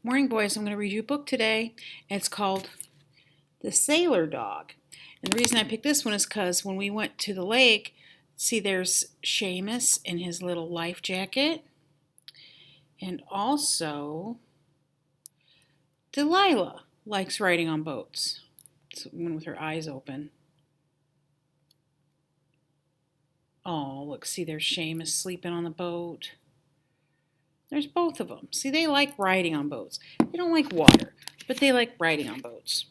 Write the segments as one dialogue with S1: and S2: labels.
S1: Morning, boys. I'm going to read you a book today. It's called The Sailor Dog. And the reason I picked this one is because when we went to the lake, see, there's Seamus in his little life jacket. And also, Delilah likes riding on boats. It's the one with her eyes open. Oh, look, see, there's Seamus sleeping on the boat. There's both of them. See, they like riding on boats. They don't like water, but they like riding on boats.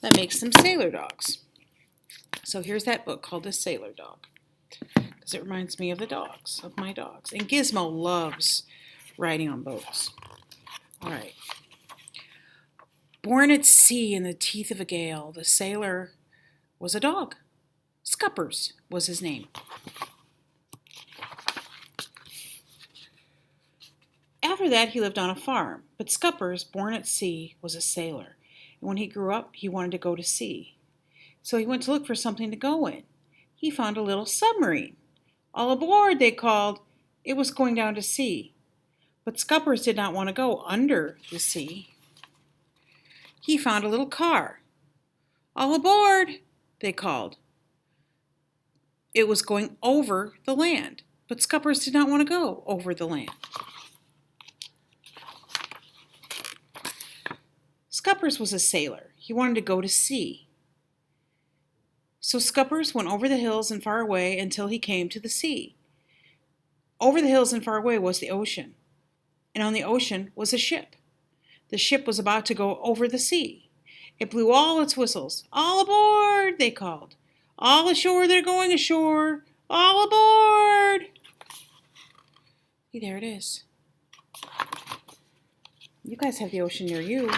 S1: That makes them sailor dogs. So here's that book called The Sailor Dog, because it reminds me of the dogs, of my dogs. And Gizmo loves riding on boats. All right. Born at sea in the teeth of a gale, the sailor was a dog. Scuppers was his name. After that, he lived on a farm, but Scuppers, born at sea, was a sailor. And when he grew up, he wanted to go to sea. So he went to look for something to go in. He found a little submarine. All aboard, they called. It was going down to sea. But Scuppers did not want to go under the sea. He found a little car. All aboard, they called. It was going over the land. But Scuppers did not want to go over the land. Scuppers was a sailor. He wanted to go to sea. So Scuppers went over the hills and far away until he came to the sea. Over the hills and far away was the ocean, and on the ocean was a ship. The ship was about to go over the sea. It blew all its whistles. All aboard, they called. All ashore, they're going ashore. All aboard. See, there it is. You guys have the ocean near you.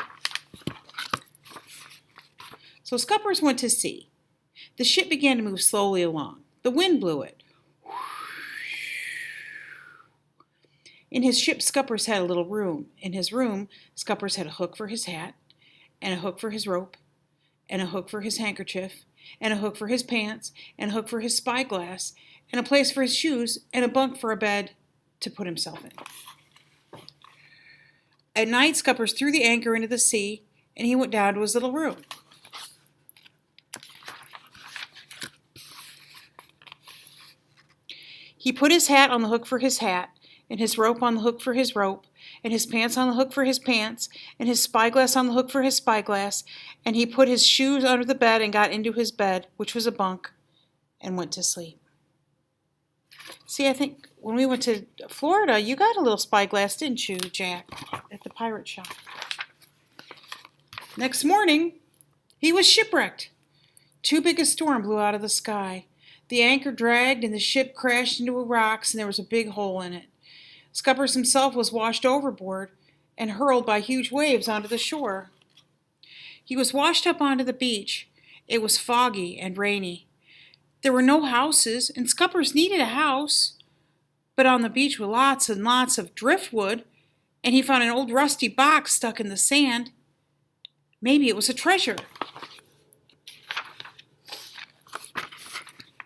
S1: So Scuppers went to sea. The ship began to move slowly along. The wind blew it. In his ship, Scuppers had a little room. In his room, Scuppers had a hook for his hat, and a hook for his rope, and a hook for his handkerchief, and a hook for his pants, and a hook for his spyglass, and a place for his shoes, and a bunk for a bed to put himself in. At night, Scuppers threw the anchor into the sea, and he went down to his little room. He put his hat on the hook for his hat, and his rope on the hook for his rope, and his pants on the hook for his pants, and his spyglass on the hook for his spyglass, and he put his shoes under the bed and got into his bed, which was a bunk, and went to sleep. See, I think when we went to Florida, you got a little spyglass, didn't you, Jack, at the pirate shop? Next morning, he was shipwrecked. Too big a storm blew out of the sky. The anchor dragged and the ship crashed into rocks and there was a big hole in it. Scuppers himself was washed overboard and hurled by huge waves onto the shore. He was washed up onto the beach. It was foggy and rainy. There were no houses, and Scuppers needed a house. But on the beach were lots and lots of driftwood, and he found an old rusty box stuck in the sand. Maybe it was a treasure.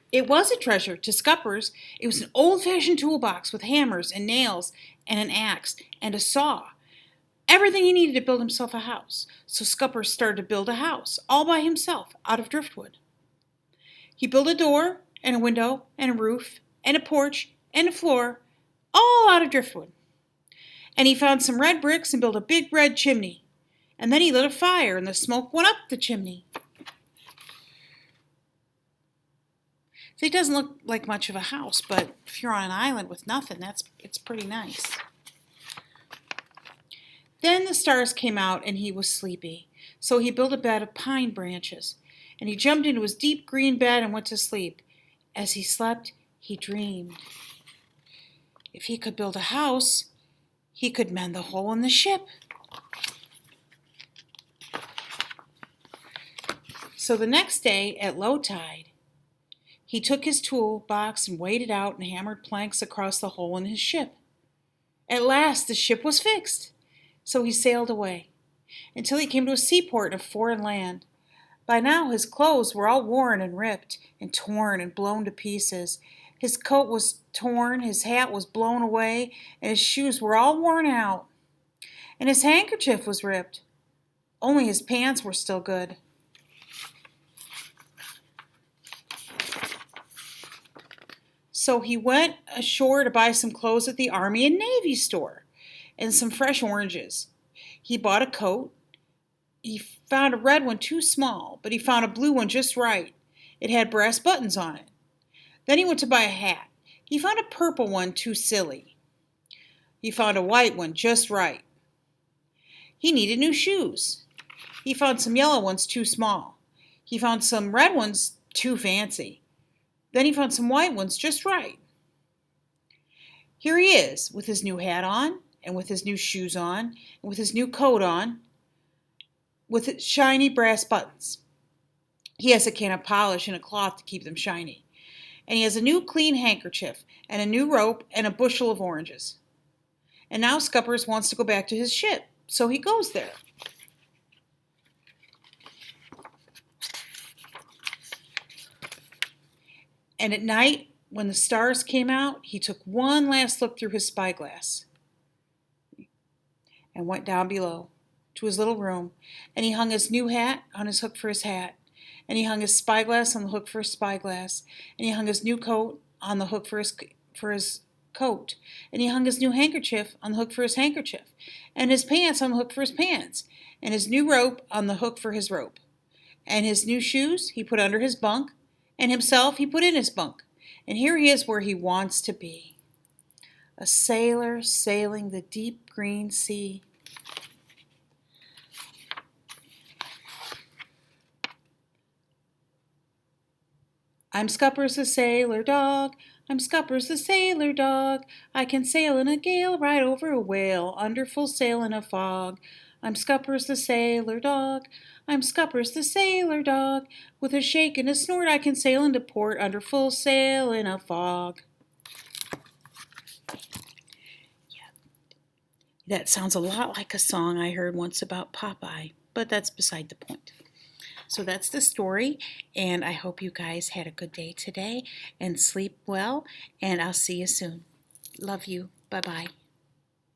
S1: It was a treasure to Scuppers. It was an old-fashioned toolbox with hammers and nails and an axe and a saw. Everything he needed to build himself a house. So Scuppers started to build a house all by himself out of driftwood. He built a door and a window and a roof and a porch and a floor, all out of driftwood. And he found some red bricks and built a big red chimney. And then he lit a fire and the smoke went up the chimney. So it doesn't look like much of a house, but if you're on an island with nothing, it's pretty nice. Then the stars came out and he was sleepy. So he built a bed of pine branches, and he jumped into his deep green bed and went to sleep. As he slept, he dreamed. If he could build a house, he could mend the hole in the ship. So the next day at low tide, he took his toolbox and waded out and hammered planks across the hole in his ship. At last the ship was fixed, so he sailed away, until he came to a seaport in a foreign land. By now his clothes were all worn and ripped and torn and blown to pieces. His coat was torn, his hat was blown away, and his shoes were all worn out. and his handkerchief was ripped. Only his pants were still good. So he went ashore to buy some clothes at the Army and Navy store and some fresh oranges. He bought a coat. He found a red one too small, but he found a blue one just right. It had brass buttons on it. Then he went to buy a hat. He found a purple one too silly. He found a white one just right. He needed new shoes. He found some yellow ones too small. He found some red ones too fancy. Then he found some white ones just right. Here he is, with his new hat on, and with his new shoes on, and with his new coat on, with its shiny brass buttons. He has a can of polish and a cloth to keep them shiny. And he has a new clean handkerchief, and a new rope, and a bushel of oranges. And now Scuppers wants to go back to his ship, so he goes there. And at night, when the stars came out, he took one last look through his spyglass and went down below to his little room, and he hung his new hat on his hook for his hat, and he hung his spyglass on the hook for his spyglass, and he hung his new coat on the hook for his coat, and he hung his new handkerchief on the hook for his handkerchief, and his pants on the hook for his pants, and his new rope on the hook for his rope, and his new shoes he put under his bunk, and himself he put in his bunk, and here he is where he wants to be, a sailor sailing the deep green sea. I'm Scuppers the sailor dog, I'm Scuppers the sailor dog, I can sail in a gale, ride over a whale, under full sail in a fog. I'm Scuppers the sailor dog, I'm Scuppers the sailor dog, with a shake and a snort I can sail into port, under full sail in a fog. Yeah. That sounds a lot like a song I heard once about Popeye, but that's beside the point. So that's the story, and I hope you guys had a good day today and sleep well, and I'll see you soon. Love you. Bye-bye.